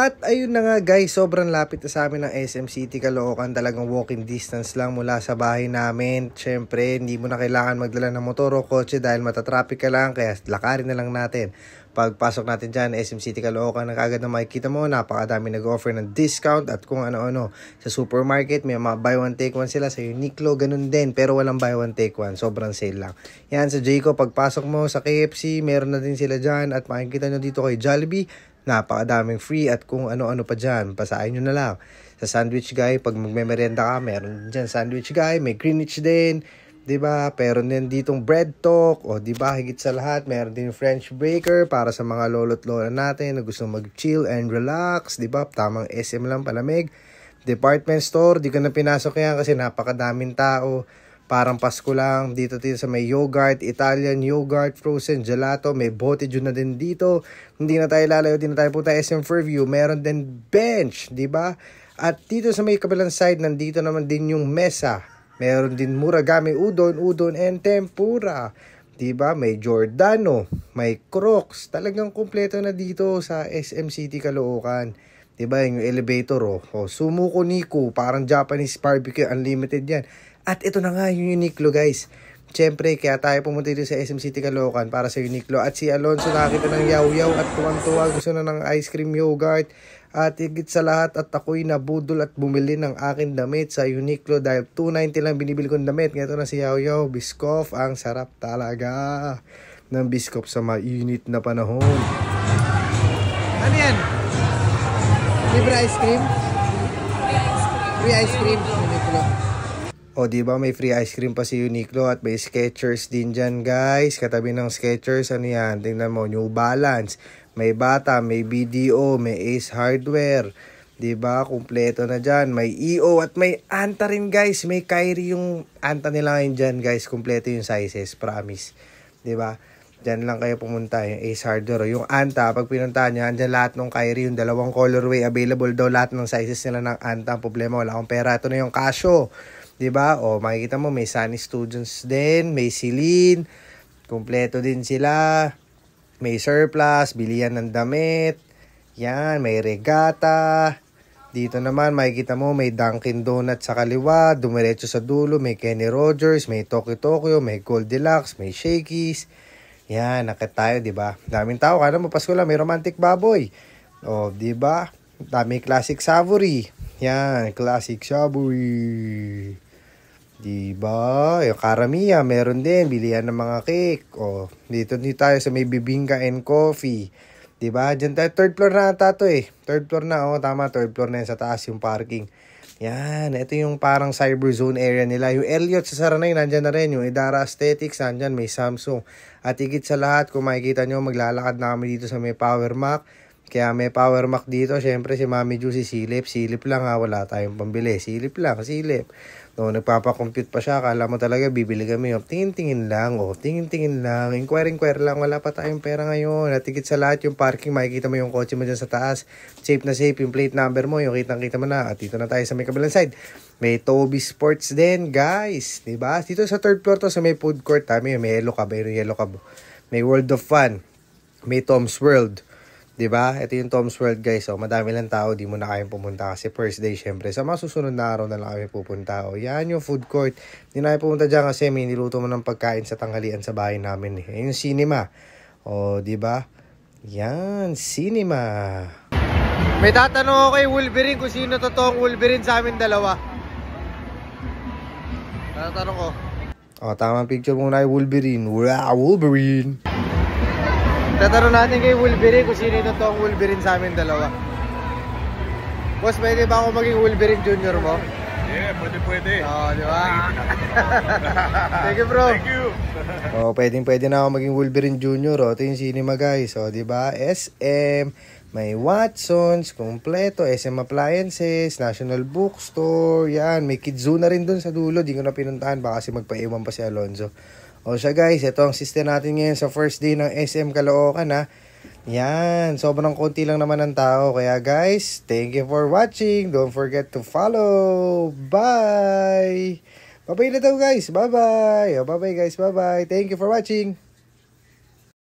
At ayun na nga guys, sobrang lapit na sa amin ng SM City Caloocan. Talagang walking distance lang mula sa bahay namin. Syempre, hindi mo na kailangan magdala ng motor o kotse dahil matatraffic ka lang. Kaya lakarin na lang natin. Pagpasok natin dyan, SM City Caloocan, kagad na makikita mo, napakadami nag-offer ng discount at kung ano-ano. Sa supermarket, may mga buy one take one sila. Sa Uniqlo, ganun din. Pero walang buy one take one. Sobrang sale lang. Yan, sa Jayco, pagpasok mo sa KFC, meron na din sila dyan. At makikita nyo dito kay Jollibee, napakadaming free at kung ano-ano pa dyan. Pasahin nyo na lang. Sa Sandwich Guy, pag magmemerenda ka, meron dyan Sandwich Guy. May Greenwich din. Diba? Pero din ditong Bread Talk. O diba? Higit sa lahat, meron din French Baker para sa mga lolo't lola natin na gusto mag-chill and relax. Diba? Tamang SM lang, palamig. Department store, di ko na pinasok yan kasi napakadaming tao. Parang Pasko lang. Dito sa may yogurt, Italian yogurt, frozen gelato. May bote dyan na din dito. Hindi na tayo lalayo. Hindi na tayo punta SM Fairview. Meron din bench. Diba? At dito sa may kabilang side, nandito naman din yung mesa. Meron din Muragami udon and tempura. Diba? May Giordano. May Crocs. Talagang kumpleto na dito sa SM City Caloocan. Diba? Yung elevator. Sumuko Niku. Parang Japanese barbecue. Unlimited yan. At ito na nga yung Uniqlo guys. Siyempre, kaya tayo pumunta dito sa SM City Caloocan para sa Uniqlo. At si Alonso nakakita ng yaw-yaw at tuwang-tuwa. Gusto na ng ice cream yogurt. At higit sa lahat at ako'y nabudol at bumili ng aking damit sa Uniqlo. Dahil 290 lang binibili kong damit. Ngayon na si yaw-yaw. Biscoff. Ang sarap talaga ng Biscoff sa mainit na panahon. Ano yan? Libre ice cream? Free ice cream. Uniqlo. O diba may free ice cream pa si Uniqlo at may Skechers din dyan guys. Katabi ng Skechers, ano yan? Tingnan mo, New Balance. May Bata, may BDO, may Ace Hardware. Diba? Kumpleto na dyan. May EO at may Anta rin guys. May Kyrie yung Anta nila ngayon dyan guys. Kumpleto yung sizes, promise. Diba? Dyan lang kayo pumunta, yung Ace Hardware. O yung Anta, pag pinuntahan nyo, andyan lahat ng Kyrie, yung dalawang colorway. Available daw lahat ng sizes nila ng Anta. Ang problema, wala akong pera. Ito na yung Casio. Diba? O makikita mo may Sunny Students din, may Celine, kumpleto din sila, may surplus, bilihan ng damit, yan, may Regatta. Dito naman makikita mo may Dunkin Donuts sa kaliwa, dumiretso sa dulo, may Kenny Rogers, may Tokyo, may Goldilocks, may Shakey's. Yan, nakita tayo, diba? Daming tao, kada mo Pasko lang, may Romantic Baboy. O, diba? Daming Classic Savory. Yan, Classic Savory. Diba? Yung Karamiya, meron din. Bilihan ng mga cake. Dito tayo sa may Bibingka and Coffee. Diba? Diyan tayo. Third floor na ata to eh. Third floor na. Tama. Third floor na yan. Sa taas yung parking. Yan. Ito yung parang cyber zone area nila. Yung Elliot sa Saranay, nandyan na rin. Yung Idara Aesthetics, nandyan. May Samsung. At higit sa lahat, kung makikita nyo, maglalakad na kami dito sa may Power Mac. Kaya may Power Mac dito. Siyempre, si Mami Juicy silip. Silip lang ha. Wala tayong pambili. Silip lang. Silip. Nagpapakompute pa siya. Akala mo talaga bibili kami. Tingin-tingin lang. Tingin-tingin lang. Inquire lang. Wala pa tayong pera ngayon. At higit sa lahat yung parking. Makikita mo yung kotse mo dyan sa taas. Safe na safe. Yung plate number mo. Yung kitang-kita mo na. At dito na tayo sa may kabilang side. May Toby Sports din, guys. Diba? Dito sa third floor to sa may food court. May yellow cab. May World of Fun. May Tom's World. Diba? Ito yung Tom's World guys. Madami lang tao. Di mo na kayang pumunta kasi first day syempre. Sa mga susunod na araw na lang kami pupunta. Yan yung food court. Di na kayo pumunta dyan kasi may niluto mo ng pagkain sa tanghalian sa bahay namin. Yan yung cinema. Diba? Yan, cinema. May tatanong ako kay Wolverine kung sino totoong Wolverine sa amin dalawa. Tatanong ko. Tamang picture muna kay Wolverine. Wow, Wolverine. Tatanong natin kay Wolverine kung sino yung totoong Wolverine sa amin dalawa. Boss, pwede ba ako maging Wolverine Junior mo? Yeah, pwede. Di ba? Thank you, bro. Thank you. Pwede na ako maging Wolverine Junior. Ito yung cinema, guys. Di ba? SM, may Watsons, kompleto, SM Appliances, National Bookstore, yan. May Kidzoo na rin dun sa dulo. Di ko na pinuntahan. Baka kasi magpaiwan pa si Alonzo. Siya guys, ito ang system natin ngayon sa first day ng SM Caloocan ha. Yan, sobrang konti lang naman ang tao. Kaya guys, thank you for watching. Don't forget to follow. Bye! Bye-bye na daw guys. Bye-bye. Bye-bye guys. Bye-bye. Thank you for watching.